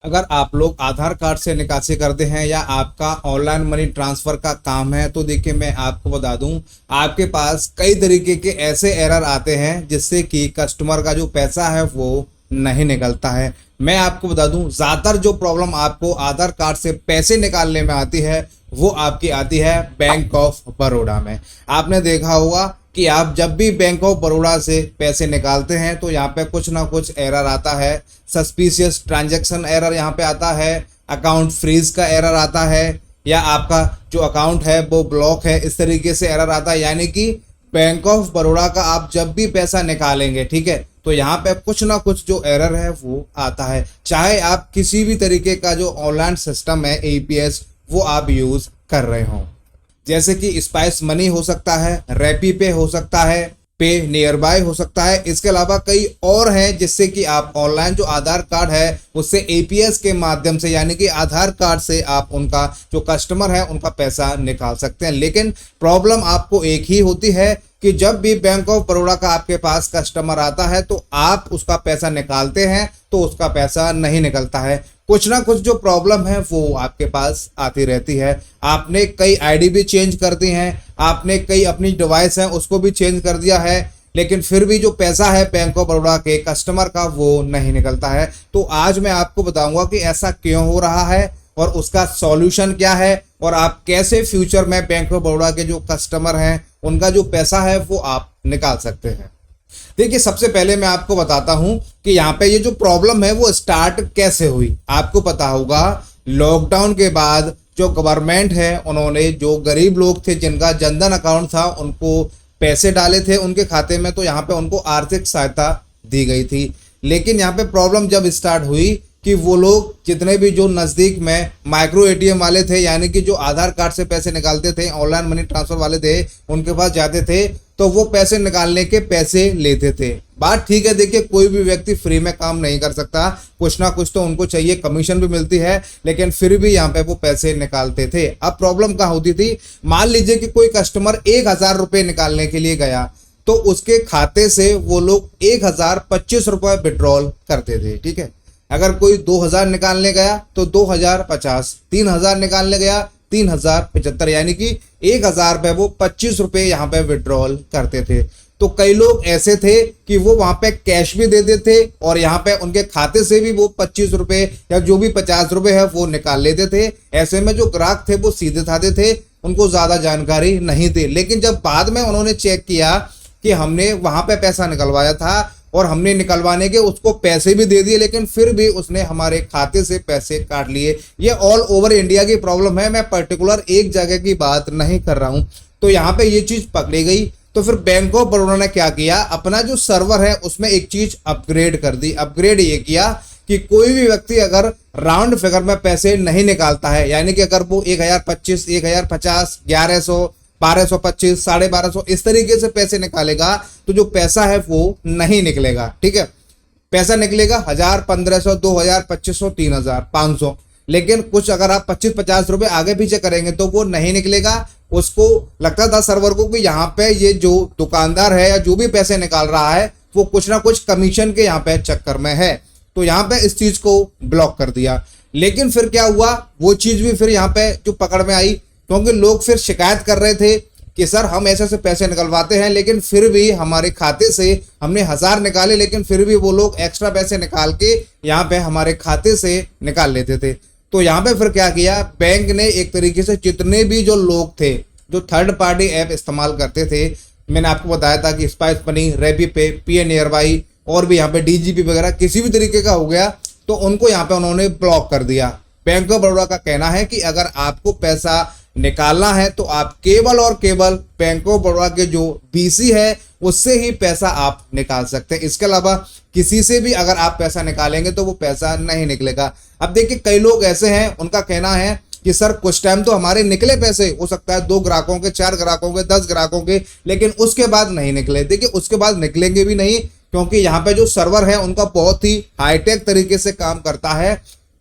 अगर आप लोग आधार कार्ड से निकासी करते हैं या आपका ऑनलाइन मनी ट्रांसफर का काम है तो देखिए मैं आपको बता दूं, आपके पास कई तरीके के ऐसे एरर आते हैं जिससे कि कस्टमर का जो पैसा है वो नहीं निकलता है। मैं आपको बता दूं, ज़्यादातर जो प्रॉब्लम आपको आधार कार्ड से पैसे निकालने में आती है वो आपकी आती है बैंक ऑफ बड़ौदा में। आपने देखा होगा कि आप जब भी बैंक ऑफ बड़ौदा से पैसे निकालते हैं तो यहाँ पे कुछ ना कुछ एरर आता है। सस्पिशियस ट्रांजैक्शन एरर यहाँ पे आता है, अकाउंट फ्रीज का एरर आता है, या आपका जो अकाउंट है वो ब्लॉक है, इस तरीके से एरर आता है। यानी कि बैंक ऑफ बड़ौदा का आप जब भी पैसा निकालेंगे, ठीक है, तो यहाँ पे कुछ ना कुछ जो एरर है वो आता है। चाहे आप किसी भी तरीके का जो ऑनलाइन सिस्टम है एपीएस वो आप यूज कर रहे हो, जैसे कि स्पाइस मनी हो सकता है, रैपी पे हो सकता है, पे नियर बाय हो सकता है। इसके अलावा कई और हैं जिससे कि आप ऑनलाइन जो आधार कार्ड है उससे एपीएस के माध्यम से, यानी कि आधार कार्ड से आप उनका जो कस्टमर है उनका पैसा निकाल सकते हैं। लेकिन प्रॉब्लम आपको एक ही होती है कि जब भी बैंक ऑफ बड़ौदा का आपके पास कस्टमर आता है तो आप उसका पैसा निकालते हैं तो उसका पैसा नहीं निकलता है। कुछ ना कुछ जो प्रॉब्लम है वो आपके पास आती रहती है। आपने कई आईडी भी चेंज कर दी हैं, आपने कई अपनी डिवाइस हैं उसको भी चेंज कर दिया है, लेकिन फिर भी जो पैसा है बैंक ऑफ बड़ौदा के कस्टमर का वो नहीं निकलता है। तो आज मैं आपको बताऊंगा कि ऐसा क्यों हो रहा है और उसका सॉल्यूशन क्या है, और आप कैसे फ्यूचर में बैंक ऑफ बड़ौदा के जो कस्टमर हैं उनका जो पैसा है वो आप निकाल सकते हैं। देखिए, सबसे पहले मैं आपको बताता हूं कि यहाँ पे ये जो प्रॉब्लम है वो स्टार्ट कैसे हुई। आपको पता होगा लॉकडाउन के बाद जो गवर्नमेंट है उन्होंने जो गरीब लोग थे जिनका जनधन अकाउंट था उनको पैसे डाले थे उनके खाते में, तो यहाँ पे उनको आर्थिक सहायता दी गई थी। लेकिन यहाँ पे प्रॉब्लम जब स्टार्ट हुई कि वो लोग जितने भी जो नज़दीक में माइक्रो एटीएम वाले थे, यानी कि जो आधार कार्ड से पैसे निकालते थे, ऑनलाइन मनी ट्रांसफर वाले थे, उनके पास जाते थे तो वो पैसे निकालने के पैसे लेते थे। बात ठीक है, देखिए कोई भी व्यक्ति फ्री में काम नहीं कर सकता, कुछ ना कुछ तो उनको चाहिए, कमीशन भी मिलती है, लेकिन फिर भी यहाँ पे वो पैसे निकालते थे। अब प्रॉब्लम कहाँ होती थी, मान लीजिए कि कोई कस्टमर 1000 रुपये निकालने के लिए गया तो उसके खाते से वो लोग 1025 रुपये विड्रॉल करते थे, ठीक है। अगर कोई 2000 निकालने गया तो 2050, 3000 निकालने गया 3075, यानी कि 1000 पे वो 25 रुपये यहाँ पे विड्रॉल करते थे। तो कई लोग ऐसे थे कि वो वहां पे कैश भी दे देते और यहाँ पे उनके खाते से भी वो 25 रुपये या जो भी 50 रुपये है वो निकाल लेते थे। ऐसे में जो ग्राहक थे वो सीधे साधे थे, उनको ज्यादा जानकारी नहीं थी। लेकिन जब बाद में उन्होंने चेक किया कि हमने वहां पे पैसा निकलवाया था और हमने निकलवाने के उसको पैसे भी दे दिए, लेकिन फिर भी उसने हमारे खाते से पैसे काट लिए। ये ऑल ओवर इंडिया की प्रॉब्लम है, मैं पर्टिकुलर एक जगह की बात नहीं कर रहा हूं। तो यहाँ पे ये चीज पकड़ी गई। तो फिर बैंक ऑफ बड़ौदा ने क्या किया, अपना जो सर्वर है उसमें एक चीज अपग्रेड कर दी। अपग्रेड ये किया कि कोई भी व्यक्ति अगर राउंड फिगर में पैसे नहीं निकालता है, यानी कि अगर वो 1025, 1050, 1100, 1225, 1250 इस तरीके से पैसे निकालेगा तो जो पैसा है वो नहीं निकलेगा, ठीक है। पैसा निकलेगा 1000, 1500, 2000, 2500, 3000, 500, लेकिन कुछ अगर आप 25-50 रुपए आगे पीछे करेंगे तो वो नहीं निकलेगा। उसको लगता था सर्वर को कि यहाँ पे ये जो दुकानदार है या जो भी पैसे निकाल रहा है वो कुछ ना कुछ कमीशन के यहाँ पे चक्कर में है, तो यहाँ पे इस चीज को ब्लॉक कर दिया। लेकिन फिर क्या हुआ, वो चीज भी फिर यहाँ पे जो पकड़ में आई, क्योंकि लोग फिर शिकायत कर रहे थे कि सर हम ऐसे से पैसे निकलवाते हैं लेकिन फिर भी हमारे खाते से हमने 1000 निकाले लेकिन फिर भी वो लोग एक्स्ट्रा पैसे निकाल के यहाँ पे हमारे खाते से निकाल लेते थे। तो यहाँ पे फिर क्या किया, बैंक ने एक तरीके से जितने भी जो लोग थे जो थर्ड पार्टी ऐप इस्तेमाल करते थे, मैंने आपको बताया था कि स्पाइस मनी, रैपी पे, पी नियर बाई और भी यहाँ पे डीजीपी वगैरह किसी भी तरीके का हो गया तो उनको यहाँ पे उन्होंने ब्लॉक कर दिया। बैंक ऑफ बड़ौदा का कहना है कि अगर आपको पैसा निकालना है तो आप केवल और केवल बैंक ऑफ बड़ौदा के जो बीसी है उससे ही पैसा आप निकाल सकते हैं। इसके अलावा किसी से भी अगर आप पैसा निकालेंगे तो वो पैसा नहीं निकलेगा। अब देखिए कई लोग ऐसे हैं, उनका कहना है कि सर कुछ टाइम तो हमारे निकले पैसे, हो सकता है 2 ग्राहकों के, 4 ग्राहकों के, 10 ग्राहकों के, लेकिन उसके बाद नहीं निकले। देखिए उसके बाद निकलेंगे भी नहीं, क्योंकि यहाँ पे जो सर्वर है उनका बहुत ही हाईटेक तरीके से काम करता है।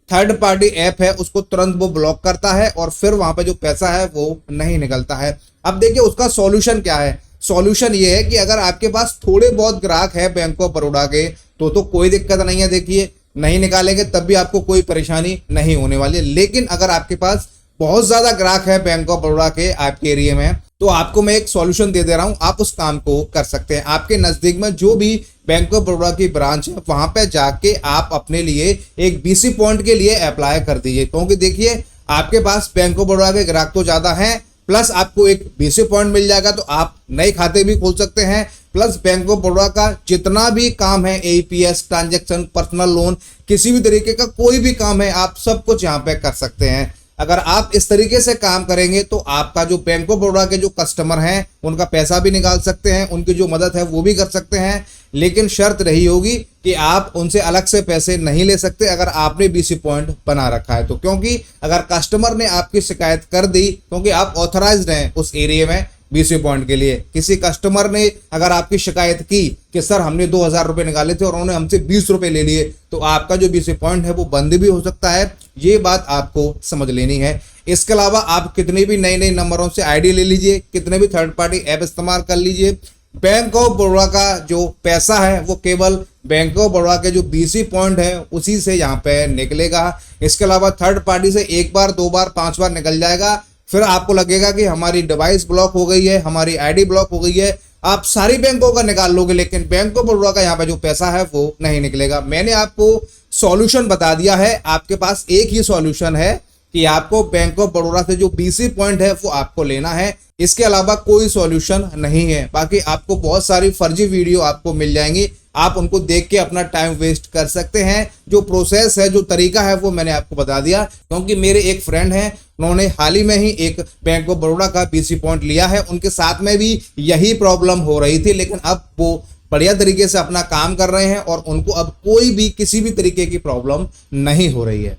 थर्ड पार्टी ऐप है उसको तुरंत वो ब्लॉक करता है और फिर वहां पे जो पैसा है वो नहीं निकलता है। अब देखिए उसका सॉल्यूशन क्या है। सॉल्यूशन ये है कि अगर आपके पास थोड़े बहुत ग्राहक है बैंक ऑफ बड़ौदा के तो कोई दिक्कत नहीं है। देखिए नहीं निकालेंगे तब भी आपको कोई परेशानी नहीं होने वाली है। लेकिन अगर आपके पास बहुत ज्यादा ग्राहक है बैंक ऑफ बड़ौदा के आपके एरिया में, तो आपको मैं एक सॉल्यूशन दे दे रहा हूं, आप उस काम को कर सकते हैं। आपके नजदीक में जो भी बैंक ऑफ बड़ौदा की ब्रांच है वहां पे जाके आप अपने लिए एक बीसी पॉइंट के लिए अप्लाई कर दीजिए, क्योंकि देखिए आपके पास बैंक ऑफ बड़ौदा के ग्राहक तो ज्यादा हैं, प्लस आपको एक बीसी पॉइंट मिल जाएगा तो आप नए खाते भी खोल सकते हैं। प्लस बैंक ऑफ बड़ौदा का जितना भी काम है, एपीएस, ट्रांजैक्शन, पर्सनल लोन, किसी भी तरीके का कोई भी काम है, आप सब कुछ यहाँ पे कर सकते हैं। अगर आप इस तरीके से काम करेंगे तो आपका जो बैंक ऑफ बड़ौदा के जो कस्टमर हैं उनका पैसा भी निकाल सकते हैं, उनकी जो मदद है वो भी कर सकते हैं। लेकिन शर्त रही होगी कि आप उनसे अलग से पैसे नहीं ले सकते अगर आपने बीसी पॉइंट बना रखा है तो। क्योंकि अगर कस्टमर ने आपकी शिकायत कर दी, क्योंकि आप ऑथराइज्ड हैं उस एरिया में बीसी पॉइंट के लिए, किसी कस्टमर ने अगर आपकी शिकायत की कि सर हमने 2000 रुपये निकाले थे और उन्होंने हमसे 20 रुपये ले लिए, तो आपका जो बीसी पॉइंट है वो बंद भी हो सकता है। ये बात आपको समझ लेनी है। इसके अलावा आप कितने भी नए नए नंबरों से आईडी ले लीजिए, कितने भी थर्ड पार्टी ऐप इस्तेमाल कर लीजिए, बैंक ऑफ बड़ौदा का जो पैसा है वो केवल बैंक ऑफ बड़ौदा के जो बीसी पॉइंट है उसी से यहाँ पे निकलेगा। इसके अलावा थर्ड पार्टी से एक बार, दो बार, 5 बार निकल जाएगा, फिर आपको लगेगा कि हमारी डिवाइस ब्लॉक हो गई है, हमारी आईडी ब्लॉक हो गई है। आप सारी बैंकों का निकाल लोगे लेकिन बैंक ऑफ बड़ौदा का यहाँ पे जो पैसा है वो नहीं निकलेगा। मैंने आपको सॉल्यूशन बता दिया है, आपके पास एक ही सॉल्यूशन है कि आपको बैंक ऑफ बड़ौदा से जो बीसी पॉइंट है वो आपको लेना है। इसके अलावा कोई सॉल्यूशन नहीं है। बाकी आपको बहुत सारी फर्जी वीडियो आपको मिल जाएंगी, आप उनको देख के अपना टाइम वेस्ट कर सकते हैं। जो प्रोसेस है, जो तरीका है वो मैंने आपको बता दिया, क्योंकि मेरे एक फ्रेंड हैं, उन्होंने हाल ही में ही एक बैंक ऑफ बड़ौदा का बीसी पॉइंट लिया है, उनके साथ में भी यही प्रॉब्लम हो रही थी, लेकिन अब वो बढ़िया तरीके से अपना काम कर रहे हैं और उनको अब कोई भी किसी भी तरीके की प्रॉब्लम नहीं हो रही है।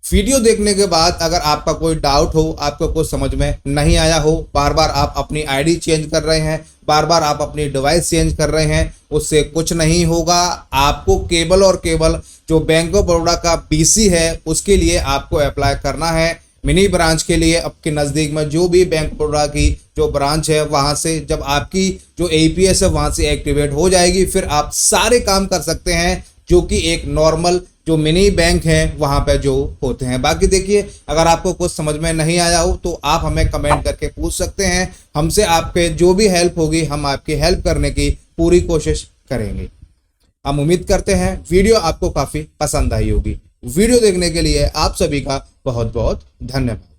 वीडियो देखने के बाद अगर आपका कोई डाउट हो, आपको कुछ समझ में नहीं आया हो, बार बार आप अपनी आईडी चेंज कर रहे हैं, बार बार आप अपनी डिवाइस चेंज कर रहे हैं, उससे कुछ नहीं होगा। आपको केवल और केवल जो बैंक ऑफ बड़ौदा का बीसी है उसके लिए आपको अप्लाई करना है। मिनी ब्रांच के लिए आपके नज़दीक में जो भी बैंक ऑफ बड़ौदा की जो ब्रांच है वहां से जब आपकी जो एपीएस है वहां से एक्टिवेट हो जाएगी, फिर आप सारे काम कर सकते हैं जो कि एक नॉर्मल जो मिनी बैंक है वहां पे जो होते हैं। बाकी देखिए अगर आपको कुछ समझ में नहीं आया हो तो आप हमें कमेंट करके पूछ सकते हैं, हमसे आपके जो भी हेल्प होगी हम आपकी हेल्प करने की पूरी कोशिश करेंगे। हम उम्मीद करते हैं वीडियो आपको काफी पसंद आई होगी। वीडियो देखने के लिए आप सभी का बहुत बहुत धन्यवाद।